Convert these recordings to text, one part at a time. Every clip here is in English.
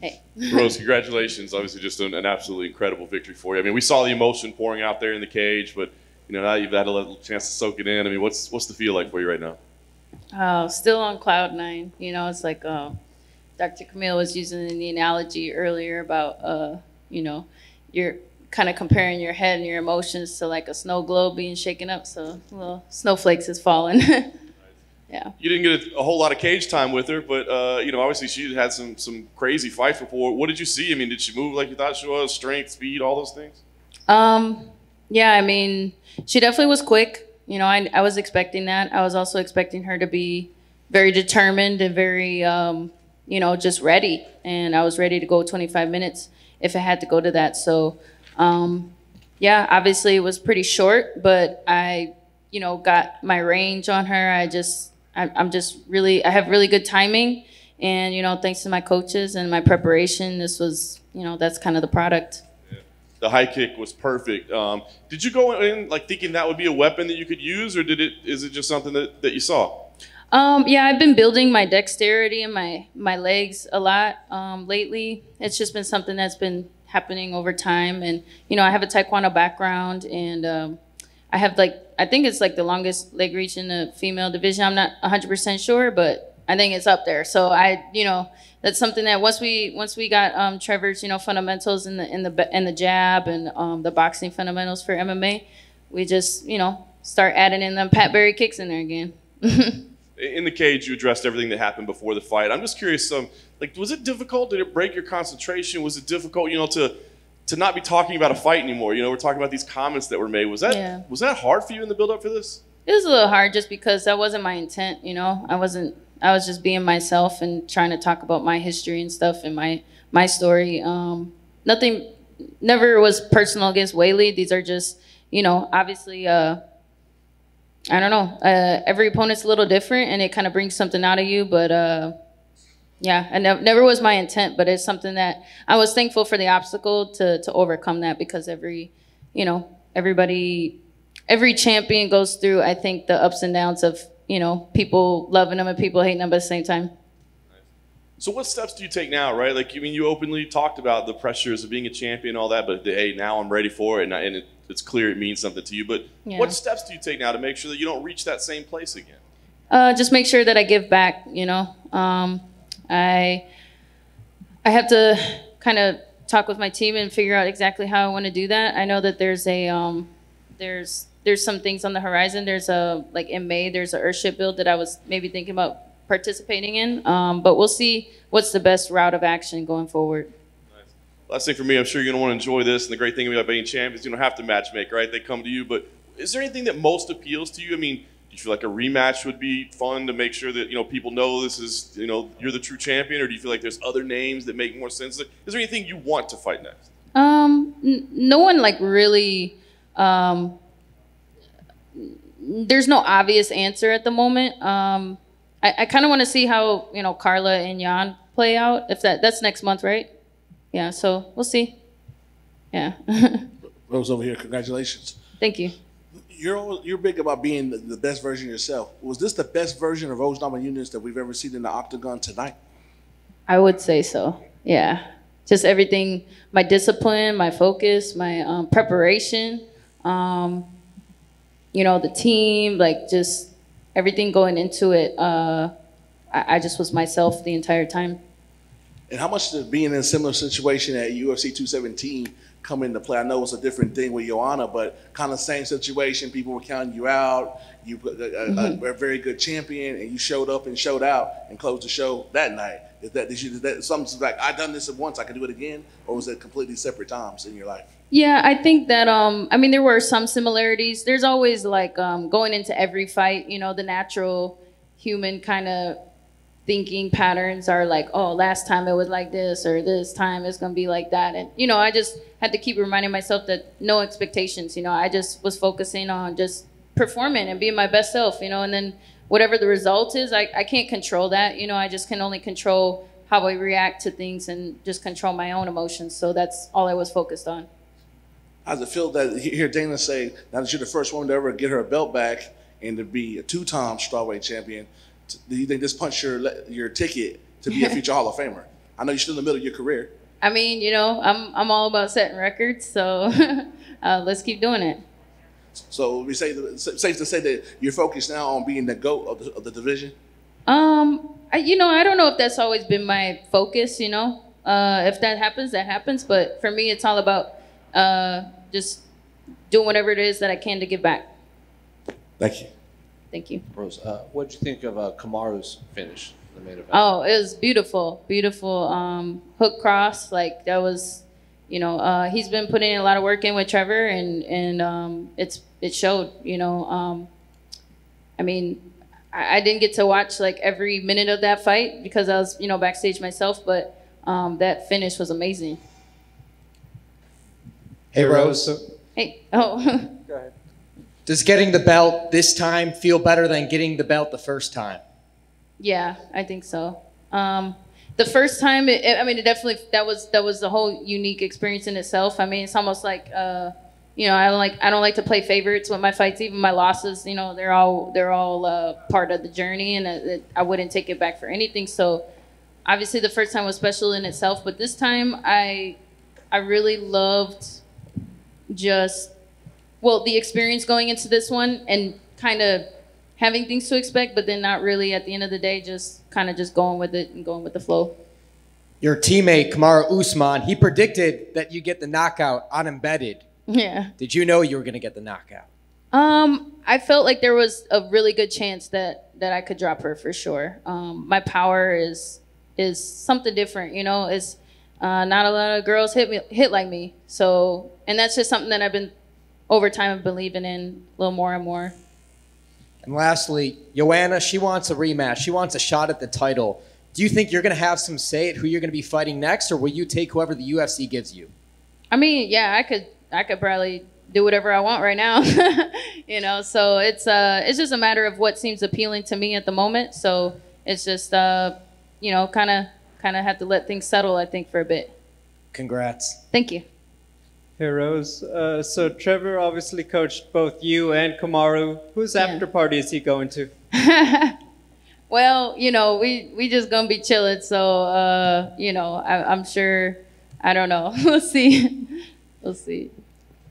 Hey. Rose, congratulations. Obviously just an absolutely incredible victory for you. I mean, we saw the emotion pouring out there in the cage, but now you've had a little chance to soak it in. I mean, what's the feel like for you right now? Still on cloud nine. It's like Dr. Camille was using the analogy earlier about, you're kind of comparing your head and your emotions to like a snow globe being shaken up. So, well, snowflakes is falling. Yeah. You didn't get a whole lot of cage time with her, but obviously she had some crazy fights before. What did you see? I mean, did she move like you thought she was? Strength, speed, all those things? Yeah, I mean, she definitely was quick. I was expecting that. I was also expecting her to be very determined and very, just ready. And I was ready to go 25 minutes if it had to go to that. So, yeah, obviously it was pretty short, but I, got my range on her. I have really good timing. And, thanks to my coaches and my preparation, this was, that's kind of the product. The high kick was perfect. Did you go in like thinking that would be a weapon that you could use, or is it just something that you saw? Yeah, I've been building my dexterity and my legs a lot lately. It's just been something that's been happening over time. And, I have a Taekwondo background, and I have I think it's like the longest leg reach in the female division. I'm not 100% sure, but I think it's up there. So that's something that once we got Trevor's fundamentals in the jab and the boxing fundamentals for MMA, we just start adding in them Pat Barry kicks in there again. In the cage, you addressed everything that happened before the fight. I'm just curious, was it difficult? Did it break your concentration? Was it difficult, to not be talking about a fight anymore? We're talking about these comments that were made. Was that hard for you in the build-up for this? It was a little hard just because that wasn't my intent. I was just being myself and trying to talk about my history and stuff and my story. Nothing, never was personal against Whaley. These are just, obviously, I don't know. Every opponent's a little different, and it kind of brings something out of you. But yeah, and never was my intent. But it's something that I was thankful for the obstacle to overcome that, because every champion goes through, I think, the ups and downs of people loving them and people hating them at the same time. So what steps do you take now, right? Like, you openly talked about the pressures of being a champion and all that, but hey, now I'm ready for it, and it's clear it means something to you. But what steps do you take now to make sure that you don't reach that same place again? Just make sure that I give back, I have to kind of talk with my team and figure out exactly how I want to do that. I know that there's some things on the horizon. There's in May, there's an Earthship build that I was maybe thinking about participating in. But we'll see what's the best route of action going forward. Nice. Last thing for me, I'm sure you're going to want to enjoy this. And the great thing about being champions, you don't have to match make, right? They come to you. But is there anything that most appeals to you? I mean, do you feel like a rematch would be fun to make sure that, people know this is, you're the true champion? Or do you feel like there's other names that make more sense? Is there anything you want to fight next? No one really... there's no obvious answer at the moment. I kind of want to see how, Carla and Jan play out. If that's next month, right? Yeah, so we'll see. Yeah. Rose over here, congratulations. Thank you. You're big about being the best version of yourself. Was this the best version of Rose Namajunas that we've ever seen in the octagon tonight? I would say so, yeah. Just everything, my discipline, my focus, my preparation, the team, just everything going into it. I just was myself the entire time. And how much did being in a similar situation at UFC 217 come into play? I know it's a different thing with Joanna, but kind of same situation. People were counting you out. You put a very good champion, and you showed up and showed out and closed the show that night. Is that something like, I've done this once, I can do it again? Or was it completely separate times in your life? Yeah, I think that, there were some similarities. There's always going into every fight, the natural human kind of thinking patterns are like, oh, last time it was like this, or this time it's going to be like that. And, I just had to keep reminding myself that no expectations, I just was focusing on just performing and being my best self, and then whatever the result is, I can't control that. I just can only control how I react to things and just control my own emotions. So that's all I was focused on. How does it feel that hear Dana say, now that you're the first woman to ever get her belt back and to be a two-time strawweight champion, do you think this punched your ticket to be a future Hall of Famer? I know you're still in the middle of your career. I mean, you know, I'm all about setting records, so let's keep doing it. So we safe to say that you're focused now on being the GOAT of the division? You know, I don't know if that's always been my focus, you know. If that happens, that happens. But for me, it's all about just doing whatever it is that I can to give back. Thank you. Thank you. Rose, what did you think of Kamaru's finish in the main event? Oh, it was beautiful. Beautiful hook cross. Like, that was, you know, he's been putting a lot of work in with Trevor, and it showed, you know. I mean, I didn't get to watch like every minute of that fight because I was, you know, backstage myself, but that finish was amazing. Hey, Rose. Hey. Oh. Go ahead. Does getting the belt this time feel better than getting the belt the first time? Yeah, I think so. The first time, I mean, it definitely, that was the whole unique experience in itself. I mean, it's almost like, you know, I don't like to play favorites with my fights, even my losses. You know, they're all part of the journey, and I wouldn't take it back for anything. So, obviously, the first time was special in itself, but this time, I really loved just, well, the experience going into this one and kind of having things to expect, but then not really at the end of the day, just kind of just going with it and going with the flow. Your teammate, Kamaru Usman, he predicted that you get the knockout on Embedded. Yeah. Did you know you were going to get the knockout? I felt like there was a really good chance that I could drop her for sure. My power is something different, you know. It's not a lot of girls hit like me. So, and that's just something that I've been over time I've been believing in a little more and more. And lastly, Joanna, she wants a rematch. She wants a shot at the title. Do you think you're going to have some say at who you're going to be fighting next, or will you take whoever the UFC gives you? I mean, yeah, I could probably do whatever I want right now, you know. So it's just a matter of what seems appealing to me at the moment. So it's just you know, kind of have to let things settle, I think, for a bit. Congrats. Thank you. Hey, Rose. So Trevor obviously coached both you and Kamaru. Whose after party is he going to? Well, you know, we just gonna be chilling. So you know, I'm sure. I don't know. We'll see. We'll see.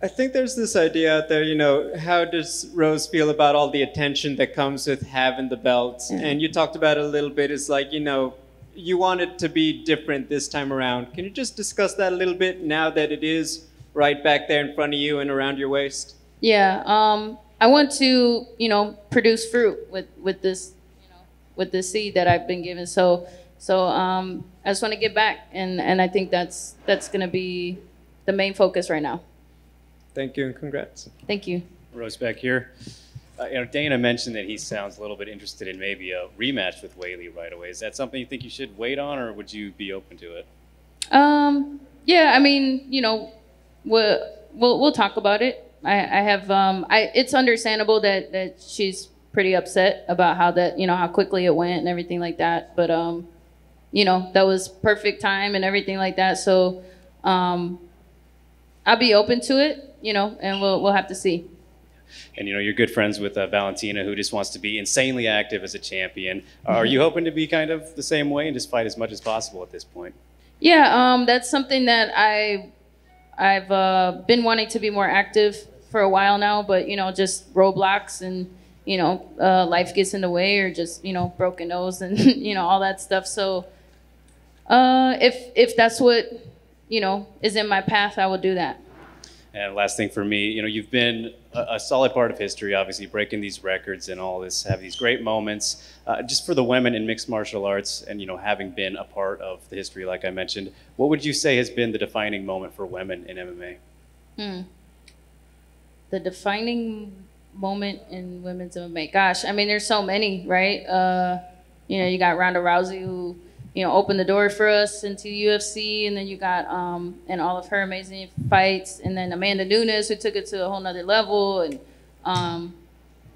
I think there's this idea out there, you know, how does Rose feel about all the attention that comes with having the belts? Yeah. And you talked about it a little bit. It's like, you know, you want it to be different this time around. Can you just discuss that a little bit now that it is right back there in front of you and around your waist? Yeah, I want to, you know, produce fruit with this, you know, with this seed that I've been given. So I just want to get back, and I think that's going to be the main focus right now. Thank you and congrats. Thank you. Rose back here. You know, Dana mentioned that he sounds a little bit interested in maybe a rematch with Weili right away. Is that something you think you should wait on, or would you be open to it? Yeah, I mean, you know, we'll talk about it. I have it's understandable that she's pretty upset about how that, you know, how quickly it went and everything like that. But you know, that was perfect time and everything like that. So I'll be open to it, you know, and we'll have to see. And, you know, you're good friends with Valentina, who just wants to be insanely active as a champion. Are you hoping to be kind of the same way and just fight as much as possible at this point? Yeah, that's something that I've been wanting to be more active for a while now, but, you know, just roadblocks and, you know, life gets in the way, or just, you know, broken nose and, you know, all that stuff. So if that's what, you know, is in my path, I will do that. And last thing for me, you know, you've been a solid part of history, obviously breaking these records and all this, have these great moments. Just for the women in mixed martial arts and, you know, having been a part of the history, like I mentioned, what would you say has been the defining moment for women in MMA? The defining moment in women's MMA? Gosh, I mean, there's so many, right? You know, you got Ronda Rousey, who, you know, opened the door for us into UFC, and then you got and all of her amazing fights, and then Amanda Nunes, who took it to a whole nother level, and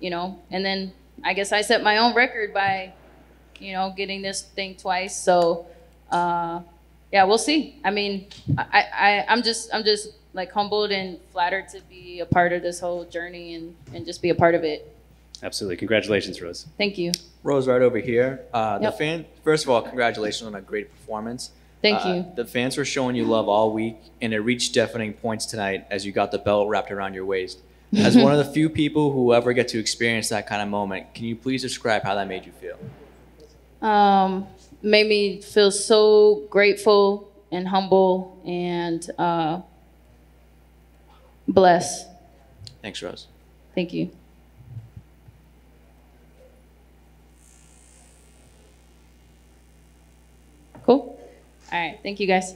you know, and then I guess I set my own record by, you know, getting this thing twice. So yeah, we'll see. I mean, I'm just like humbled and flattered to be a part of this whole journey and just be a part of it. Absolutely. Congratulations, Rose. Thank you. Rose, right over here. Yep. First of all, congratulations on a great performance. Thank you. The fans were showing you love all week, and it reached deafening points tonight as you got the belt wrapped around your waist. As one of the few people who ever get to experience that kind of moment, can you please describe how that made you feel? Made me feel so grateful and humble and blessed. Thanks, Rose. Thank you. Cool. All right. Thank you, guys.